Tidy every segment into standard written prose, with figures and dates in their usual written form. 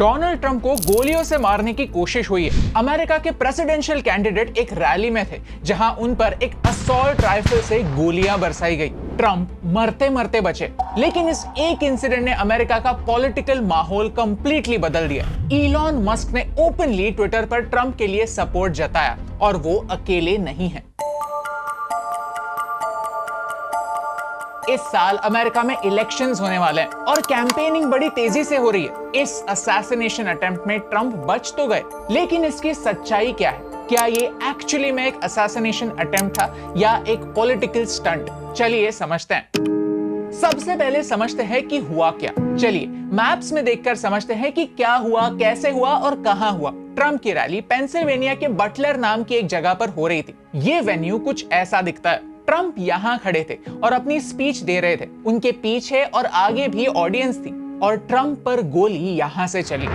Donald Trump को गोलियों से मारने की कोशिश हुई है। अमेरिका के प्रेसिडेंशियल कैंडिडेट एक रैली में थे जहां उन पर एक असॉल्ट राइफल से गोलियां बरसाई गई। ट्रंप मरते मरते बचे, लेकिन इस एक इंसिडेंट ने अमेरिका का पॉलिटिकल माहौल कंप्लीटली बदल दिया। इलॉन मस्क ने ओपनली ट्विटर पर ट्रंप के लिए सपोर्ट जताया और वो अकेले नहीं हैं। इस साल अमेरिका में इलेक्शंस होने वाले हैं और कैंपेनिंग बड़ी तेजी से हो रही है। इस असैसिनेशन अटेम्प्ट में ट्रंप बच तो गए, लेकिन इसकी सच्चाई क्या है? क्या ये एक्चुअली में एक असैसिनेशन अटेम्प्ट था या एक पॉलिटिकल स्टंट? चलिए समझते हैं। सबसे पहले समझते हैं कि हुआ क्या। चलिए मैप्स में देखकर समझते हैं कि क्या हुआ, कैसे हुआ और कहां हुआ। ट्रंप की रैली पेंसिल्वेनिया के बटलर नाम की एक जगह पर हो रही थी। ये वेन्यू कुछ ऐसा दिखता है। ट्रंप यहां खड़े थे और अपनी स्पीच दे रहे थे। उनके पीछे और आगे भी ऑडियंस थी और ट्रंप पर गोली यहां से चली।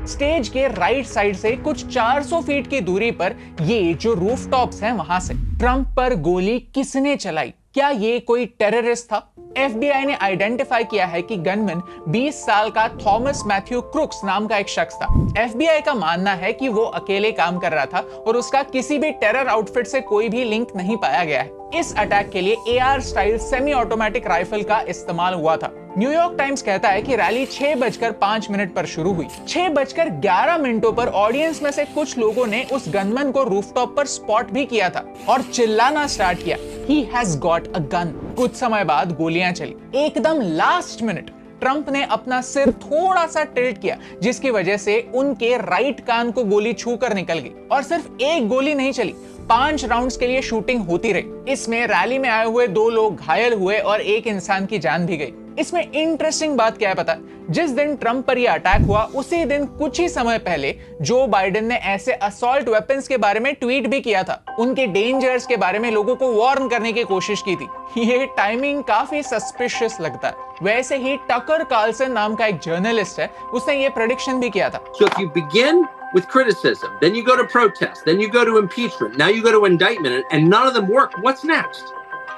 स्टेज के राइट साइड से कुछ 400 फीट की दूरी पर ये जो रूफटॉप्स हैं वहां से ट्रंप पर गोली किसने चलाई? क्या ये कोई टेररिस्ट था? FBI ने आइडेंटिफाई किया है कि गनमैन 20 साल का थॉमस मैथ्यू क्रुक्स नाम का एक शख्स था। FBI का मानना है कि वो अकेले काम कर रहा था और उसका किसी भी टेरर आउटफिट से कोई भी लिंक नहीं पाया गया है। इस अटैक के लिए AR style semi automatic rifle का इस्तेमाल हुआ था। न्यूयॉर्क टाइम्स कहता है कि रैली 6:05 पर शुरू हुई। 6:11 पर ऑडियंस में से कुछ लोगों ने उस गनमैन को रूफटॉप पर स्पॉट भी किया था और चिल्लाना स्टार्ट किया, He has got a gun। कुछ समय बाद गोलियां चली। एकदम लास्ट मिनट ट्रंप ने अपना सिर थोड़ा सा टिल्ट किया, जिसकी वजह से उनके राइट कान को गोली छूकर निकल गई और सिर्फ एक गोली नहीं चली, 5 राउंड्स के लिए शूटिंग होती रही। इसमें रैली में आए हुए 2 लोग घायल हुए और एक इंसान की जान भी गई। इसमें इंटरेस्टिंग बात क्या है पता? जिस दिन ट्रंप पर यह अटैक हुआ उसी दिन कुछ ही समय पहले जो बाइडेन ने ऐसे असॉल्ट वेपन्स के बारे में ट्वीट भी किया था। उनके डेंजर्स के बारे में लोगों को वार्न करने की कोशिश की थी। ये टाइमिंग काफी सस्पिशियस लगता है। वैसे ही टकर कार्लसन नाम का एक जर्नलिस्ट है, उसने ये प्रेडिक्शन भी किया था। So if you begin with criticism, then you go to protest, then you go to impeachment, now you go to indictment, and none of them work. What's next?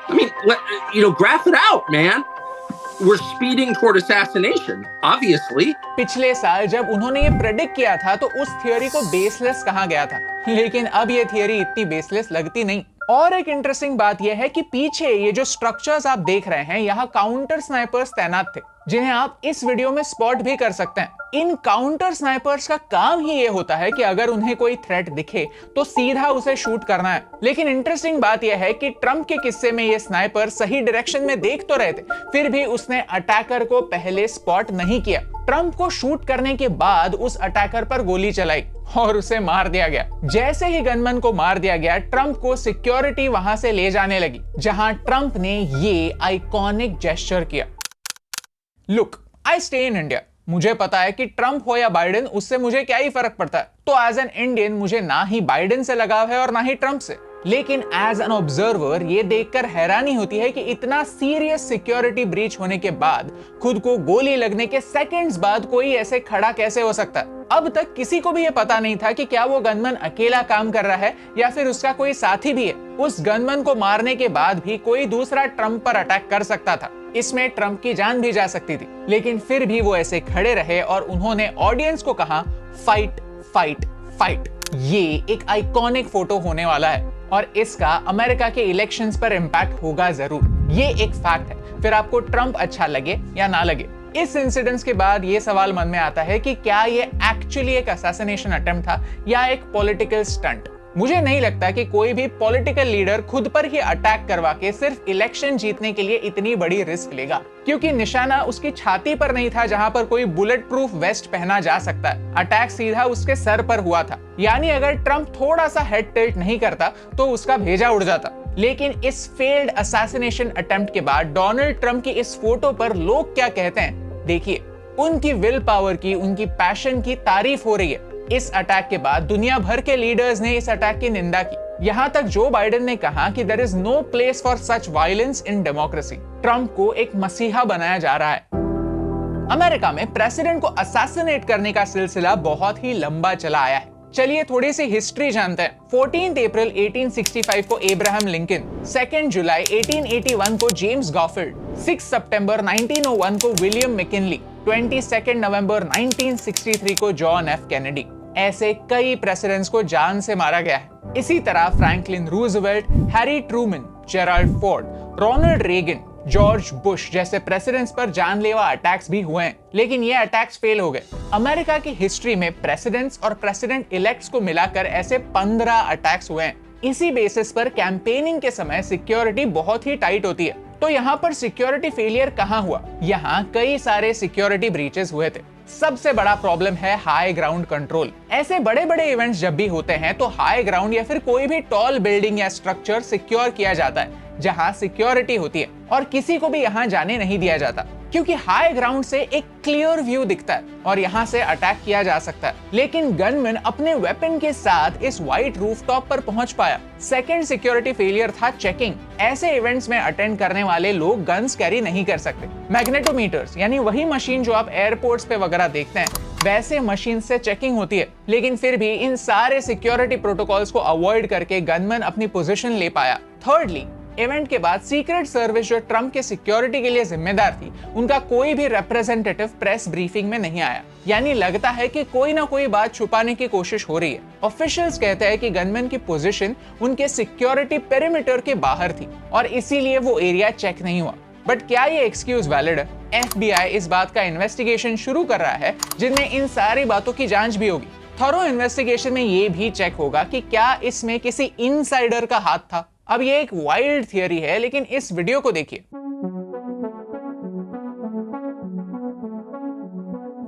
I mean, graph it out, man. We're speeding toward assassination, obviously. पिछले साल जब उन्होंने ये predict किया था तो उस theory को बेसलेस कहा गया था, लेकिन अब ये थियोरी इतनी बेसलेस लगती नहीं। और एक इंटरेस्टिंग बात यह है कि पीछे ये जो स्ट्रक्चर्स आप देख रहे हैं, यहाँ काउंटर स्नाइपर्स तैनात थे, जिन्हें आप इस वीडियो में स्पॉट भी कर सकते हैं। इन काउंटर स्नाइपर्स का काम ही ये होता है कि अगर उन्हें कोई थ्रेट दिखे तो सीधा उसे शूट करना है। लेकिन इंटरेस्टिंग बात यह है कि ट्रंप के किस्से में ये स्नाइपर सही डायरेक्शन में देख तो रहे थे, फिर भी उसने अटैकर को पहले स्पॉट नहीं किया। ट्रंप को शूट करने के बाद उस अटैकर पर गोली चलाई और उसे मार दिया गया। जैसे ही गनमैन को मार दिया गया, ट्रंप को सिक्योरिटी वहां से ले जाने लगी, जहां ट्रंप ने ये आइकॉनिक जेस्चर किया, look I stay in India. मुझे पता है कि ट्रंप हो या बाइडेन, उससे मुझे क्या ही फर्क पड़ता है। तो एज एन इंडियन मुझे ना ही बाइडेन से लगाव है और ना ही ट्रंप से। लेकिन एज एन ऑब्जर्वर ये देखकर हैरानी होती है कि इतना सीरियस सिक्योरिटी ब्रीच होने के बाद खुद को गोली लगने के सेकंड्स बाद कोई ऐसे खड़ा कैसे हो सकता है। अब तक किसी को भी ये पता नहीं था कि क्या वो गनमैन अकेला काम कर रहा है या फिर उसका कोई साथी भी है। उस गनमैन को मारने के बाद भी कोई दूसरा ट्रंप पर अटैक कर सकता था। इसमें ट्रंप की जान भी जा सकती थी, लेकिन फिर भी वो ऐसे खड़े रहे और उन्होंने ऑडियंस को कहा, फाइट फाइट फाइट। ये एक आइकॉनिक फोटो होने वाला है और इसका अमेरिका के इलेक्शंस पर इंपैक्ट होगा जरूर। ये एक फैक्ट है। फिर आपको ट्रंप अच्छा लगे या ना लगे, इस इंसिडेंट्स के बाद ये सवाल मन में आता है कि क्या ये एक्चुअली एक असैसिनेशन अटेम्प्ट था या एक पॉलिटिकल स्टंट। मुझे नहीं लगता कि कोई भी पॉलिटिकल लीडर खुद पर ही अटैक करवा के सिर्फ इलेक्शन जीतने के लिए इतनी बड़ी रिस्क लेगा, क्योंकि निशाना उसकी छाती पर नहीं था जहां पर कोई बुलेट प्रूफ वेस्ट पहना जा सकता है। अटैक सीधा उसके सर पर हुआ था, यानी अगर ट्रंप थोड़ा सा हेड टिल्ट नहीं करता तो उसका भेजा उड़ जाता। लेकिन इस फेल्ड असैसिनेशन अटेम्प्ट के बाद डोनाल्ड ट्रंप की इस फोटो पर लोग क्या कहते हैं, देखिए। उनकी विल पावर की, उनकी पैशन की तारीफ हो रही है। इस अटैक के बाद दुनिया भर के लीडर्स ने इस अटैक की निंदा की। यहां तक जो बाइडेन ने कहा कि there is no place for such violence in democracy. Trump को एक मसीहा बनाया जा रहा है। अमेरिका में प्रेसिडेंट को असैसिनेट करने का सिलसिला बहुत ही लंबा चला आया है। चलिए थोड़ी सी हिस्ट्री जानते हैं। 14 अप्रैल 1865 को एब्राहम लिंकन, 2 जुलाई 1881 को जेम्स गॉफिल्ड, 6 सितंबर 1901 को विलियम मैकिनली, 22 नवंबर 1963 को जॉन एफ कैनेडी। ऐसे कई प्रेसिडेंट्स को जान से मारा गया है। इसी तरह Franklin Roosevelt, Harry Truman, Gerald Ford, Ronald Reagan, George Bush जैसे प्रेसिडेंट्स पर जानलेवा अटैक्स भी हुए हैं, लेकिन ये अटैक्स फेल हो गए। अमेरिका की हिस्ट्री में प्रेसिडेंट्स और प्रेसिडेंट इलेक्ट्स को मिलाकर ऐसे 15 अटैक्स हुए हैं। इसी बेसिस पर कैंपेनिंग के समय सिक्योरिटी बहुत ही टाइट होती है। तो यहाँ पर सिक्योरिटी फेलियर कहाँ हुआ? यहाँ कई सारे सिक्योरिटी ब्रीचेस हुए थे। सबसे बड़ा प्रॉब्लम है हाई ग्राउंड कंट्रोल। ऐसे बड़े बड़े इवेंट्स जब भी होते हैं तो हाई ग्राउंड या फिर कोई भी टॉल बिल्डिंग या स्ट्रक्चर सिक्योर किया जाता है जहां सिक्योरिटी होती है और किसी को भी यहां जाने नहीं दिया जाता, क्योंकि हाई ग्राउंड से एक क्लियर व्यू दिखता है और यहां से अटैक किया जा सकता है। लेकिन गनमैन अपने वेपन के साथ इस व्हाइट रूफटॉप पर पहुंच पाया। सेकंड सिक्योरिटी फेलियर था चेकिंग। ऐसे इवेंट्स में अटेंड करने वाले लोग गन्स कैरी नहीं कर सकते। मैग्नेटोमीटर्स यानी वही मशीन जो आप एयरपोर्ट्स पे वगैरह देखते हैं, वैसे मशीन से चेकिंग होती है। लेकिन फिर भी इन सारे सिक्योरिटी प्रोटोकॉल्स को अवॉइड करके गनमैन अपनी पोजीशन ले पाया। थर्डली, इवेंट के बाद सीक्रेट सर्विस जो ट्रंप के सिक्योरिटी के लिए जिम्मेदार थी, उनका कोई भी रिप्रेजेंटेटिव प्रेस ब्रीफिंग में नहीं आया। यानी लगता है कि कोई ना कोई बात छुपाने की कोशिश हो रही है। ऑफिशियल्स कहते हैं कि गनमैन की पोजीशन उनके सिक्योरिटी पेरिमीटर के बाहर थी और इसीलिए वो एरिया चेक नहीं हुआ। बट क्या ये एक्सक्यूज वैलिड है? FBI इस बात का इन्वेस्टिगेशन शुरू कर रहा है जिनमें इन सारी बातों की जांच भी होगी। थॉरो इन्वेस्टिगेशन में ये भी चेक होगा कि क्या इसमें किसी इनसाइडर का हाथ था। अब ये एक वाइल्ड थियरी है, लेकिन इस वीडियो को देखिए।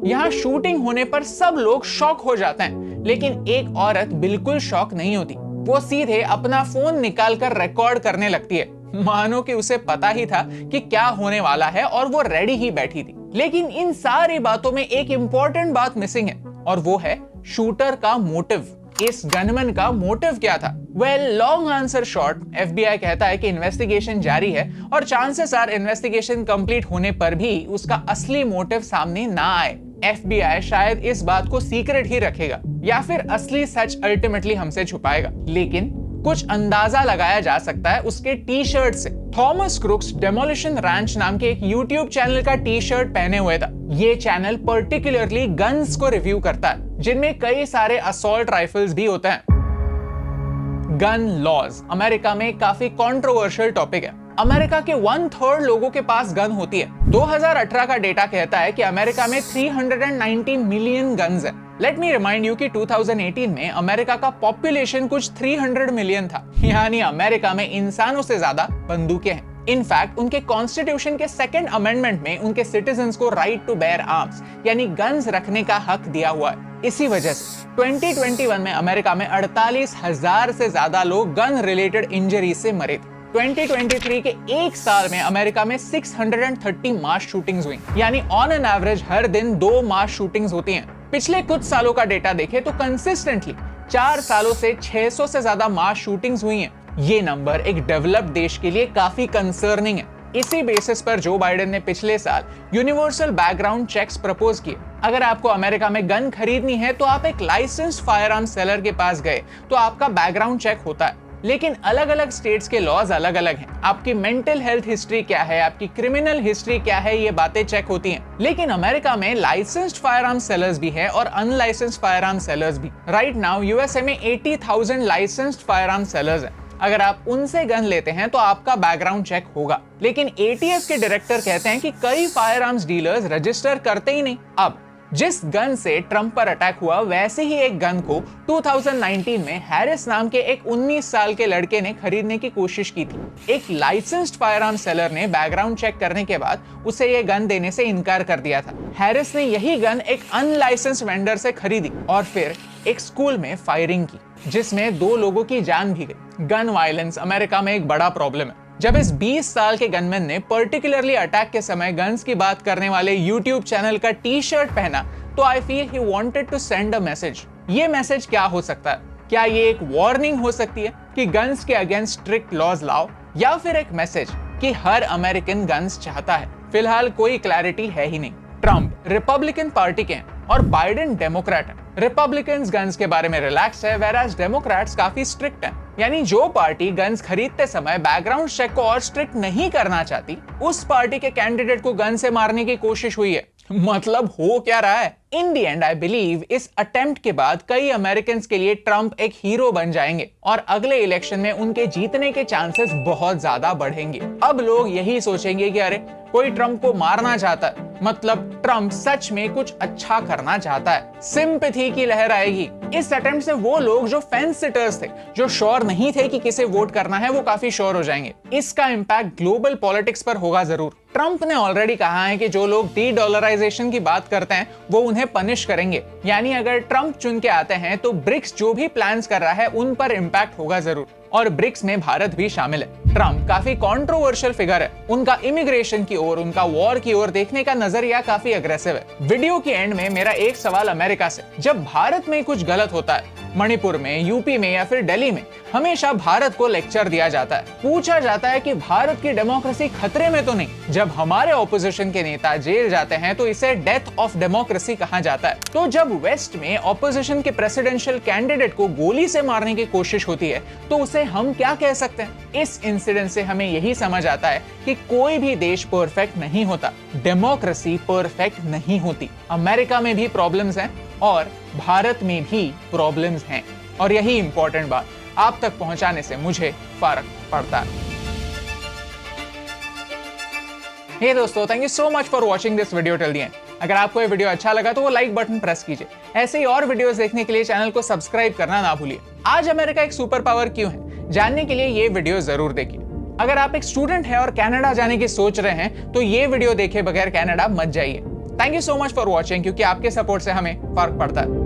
यहाँ शूटिंग होने पर सब लोग शॉक हो जाते हैं, लेकिन एक औरत बिल्कुल शॉक नहीं होती। वो सीधे अपना फोन निकालकर रिकॉर्ड करने लगती है, मानो कि उसे पता ही था कि क्या होने वाला है और वो रेडी ही बैठी थी। लेकिन इन सारी बातों में एक इंपॉर्टेंट बात मिसिंग है और वो है शूटर का मोटिव। इस गनमैन का मोटिव क्या था? Well, long answer short, FBI कहता है कि इन्वेस्टिगेशन जारी है और चांसेस आर इन्वेस्टिगेशन कंप्लीट होने पर भी उसका असली मोटिव सामने ना आए। FBI शायद इस बात को सीक्रेट ही रखेगा या फिर असली सच अल्टीमेटली हमसे छुपाएगा। लेकिन कुछ अंदाजा लगाया जा सकता है उसके टी शर्ट से। थॉमस क्रुक्स डेमोलिशन रैंच नाम के एक यूट्यूब चैनल का टी शर्ट पहने हुए था। ये चैनल पर्टिकुलरली गन्स को रिव्यू करता है, जिनमें कई सारे असॉल्ट राइफल्स भी होते हैं। गन लॉज अमेरिका में काफी कंट्रोवर्शियल टॉपिक है। अमेरिका के 1/3 लोगों के पास गन होती है। 2018 का डेटा कहता है कि अमेरिका में 390 मिलियन गन्स है। लेट मी रिमाइंड यू कि 2018 में अमेरिका का पॉपुलेशन कुछ 300 मिलियन था। यानी अमेरिका में इंसानों से ज्यादा बंदूकें हैं। इनफैक्ट उनके कॉन्स्टिट्यूशन के सेकंड अमेंडमेंट में उनके सिटीजन्स को राइट टू बेयर आर्म्स यानी गन्स रखने का हक दिया हुआ है। इसी वजह से 2021 में अमेरिका में 48,000 से ज्यादा लोग गन रिलेटेड इंजरी से मरे थे। 2023 के एक साल में अमेरिका में 630 मास शूटिंग्स हुई, यानी ऑन एन एवरेज हर दिन 2 मास शूटिंग्स होती हैं। पिछले कुछ सालों का डेटा देखें तो कंसिस्टेंटली 4 सालों से 600 से ज्यादा मास शूटिंग्स हुई हैं। ये नंबर एक डेवलप्ड देश के लिए काफी कंसर्निंग है। इसी बेसिस पर जो बाइडेन ने पिछले साल यूनिवर्सल बैकग्राउंड चेक्स प्रपोज किए। अगर आपको अमेरिका में गन खरीदनी है तो आप एक लाइसेंस्ड फायरआर्म सेलर के पास गए तो आपका बैकग्राउंड चेक होता है। लेकिन अलग अलग स्टेट्स के लॉज अलग अलग हैं। आपकी मेंटल हेल्थ हिस्ट्री क्या है, आपकी क्रिमिनल हिस्ट्री क्या है, ये बातें चेक होती हैं। लेकिन अमेरिका में लाइसेंस्ड फायरआर्म सेलर्स भी है और अनलाइसेंस्ड फायरआर्म सेलर्स भी। राइट नाउ यूएसए में 80,000 लाइसेंस्ड फायरआर्म सेलर्स हैं। अगर आप उनसे गन लेते हैं तो आपका बैकग्राउंड चेक होगा। लेकिन ATF के डायरेक्टर कहते हैं कि कई फायरआर्म्स डीलर्स रजिस्टर करते ही नहीं। अब जिस गन से ट्रंप पर अटैक हुआ, वैसे ही एक गन को 2019 में हैरिस नाम के एक 19 साल के लड़के ने खरीदने की कोशिश की थी। एक लाइसेंस्ड फायरआर्म सेलर ने बैकग्राउंड चेक करने के बाद उसे ये गन देने से इनकार कर दिया था। हैरिस ने यही गन एक अनलाइसेंस्ड वेंडर से खरीदी और फिर एक स्कूल में फायरिंग की, जिसमें 2 लोगों की जान भी गई। गन वायलेंस अमेरिका में एक बड़ा प्रॉब्लम है। जब इस 20 साल के गनमैन ने पर्टिकुलरली अटैक के समय गन्स की बात करने वाले यूट्यूब चैनल का टी शर्ट पहना तो I feel he wanted to send a message. ये मैसेज क्या हो सकता है? क्या ये एक वार्निंग हो सकती है कि गन्स के अगेंस्ट स्ट्रिक्ट लॉज लाओ, या फिर एक मैसेज कि हर अमेरिकन गन्स चाहता है? फिलहाल कोई क्लैरिटी है ही नहीं। ट्रंप रिपब्लिकन पार्टी के हैं और बाइडेन डेमोक्रेट है। रिपब्लिकन्स गन्स के बारे में रिलैक्स है, वेराज डेमोक्रेट्स काफी स्ट्रिक्ट हैं। यानी जो पार्टी गन्स खरीदते समय बैकग्राउंड चेक को और स्ट्रिक्ट नहीं करना चाहती, उस पार्टी के कैंडिडेट को गन से मारने की कोशिश हुई है। मतलब हो क्या रहा है? इन दी एंड आई बिलीव इस अटेम्प्ट के बाद कई अमेरिकन के लिए ट्रंप एक हीरो बन जाएंगे और अगले इलेक्शन में उनके जीतने के चांसेस बहुत ज्यादा बढ़ेंगे। अब लोग यही सोचेंगे कि अरे कोई ट्रंप को मारना चाहता है, मतलब ट्रंप सच में कुछ अच्छा करना चाहता है। सिंपैथी की लहर आएगी। इस अटेम्प्ट से वो लोग जो फेंस सिटर्स थे, जो श्योर नहीं थे कि किसे वोट करना है, वो काफी श्योर हो जाएंगे। इसका इंपैक्ट ग्लोबल पॉलिटिक्स पर होगा जरूर। ट्रंप ने ऑलरेडी कहा है कि जो लोग डी-डॉलराइजेशन की बात करते हैं वो उन्हें पनिश करेंगे। यानी अगर ट्रंप चुन के आते हैं तो ब्रिक्स जो भी प्लान्स कर रहा है उन पर इंपैक्ट होगा जरूर, और ब्रिक्स में भारत भी शामिल है। ट्रंप काफी कंट्रोवर्शियल फिगर है। उनका इमिग्रेशन की ओर, उनका वॉर की ओर देखने का नजरिया काफी अग्रेसिव है। वीडियो के एंड में मेरा एक सवाल अमेरिका से, जब भारत में कुछ गलत होता है, मणिपुर में, यूपी में या फिर दिल्ली में, हमेशा भारत को लेक्चर दिया जाता है, पूछा जाता है कि भारत की डेमोक्रेसी खतरे में तो नहीं। जब हमारे ऑपोजिशन के नेता जेल जाते हैं तो इसे डेथ ऑफ डेमोक्रेसी कहा जाता है। तो जब वेस्ट में ऑपोजिशन के प्रेसिडेंशियल कैंडिडेट को गोली से मारने की कोशिश होती है तो उसे हम क्या कह सकते हैं? इस इंसिडेंट से हमें यही समझ आता है कि कोई भी देश परफेक्ट नहीं होता, डेमोक्रेसी परफेक्ट नहीं होती। अमेरिका में भी प्रॉब्लम्स हैं और भारत में भी प्रॉब्लम्स हैं, और यही इंपॉर्टेंट बात आप तक पहुंचाने से मुझे फर्क पड़ता है। हे दोस्तों, thank you so much for watching this video till the end. अगर आपको ये वीडियो अच्छा लगा तो वो लाइक बटन प्रेस कीजिए। ऐसे ही और वीडियोस देखने के लिए चैनल को सब्सक्राइब करना ना भूलिए। आज अमेरिका एक सुपर पावर क्यों है, जानने के लिए ये वीडियो जरूर देखिए। अगर आप एक स्टूडेंट हैं और कनाडा जाने की सोच रहे हैं तो ये वीडियो देखे बगैर कनाडा मत जाइए। Thank you so much for watching, क्योंकि आपके सपोर्ट से हमें फर्क पड़ता है।